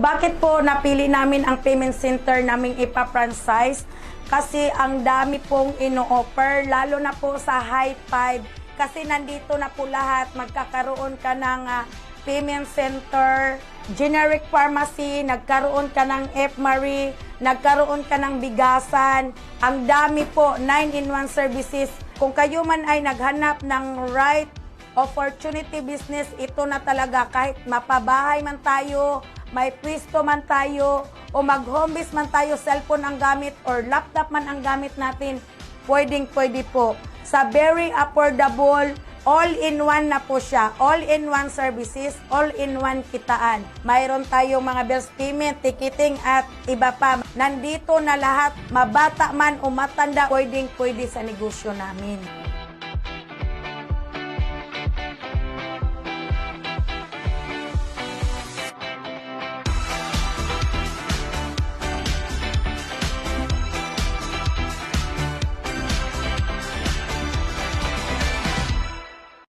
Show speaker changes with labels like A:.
A: Bakit po napili namin ang payment center naming ipa-franchise? Kasi ang dami pong ino-offer, lalo na po sa high five. Kasi nandito na po lahat, magkakaroon ka ng payment center, generic pharmacy, nagkaroon ka ng F-Marie, nagkaroon ka ng bigasan. Ang dami po, 9-in-1 services. Kung kayo man ay naghanap ng right opportunity business, ito na talaga. Kahit mapabahay man tayo, may pwesto man tayo, o mag-home base man tayo, cellphone ang gamit, or laptop man ang gamit natin, pwedeng-pwede po. Sa very affordable, all-in-one na po siya. All-in-one services, all-in-one kitaan. Mayroon tayong mga bills payment, ticketing, at iba pa. Nandito na lahat, mabata man o matanda, pwedeng-pwede sa negosyo namin.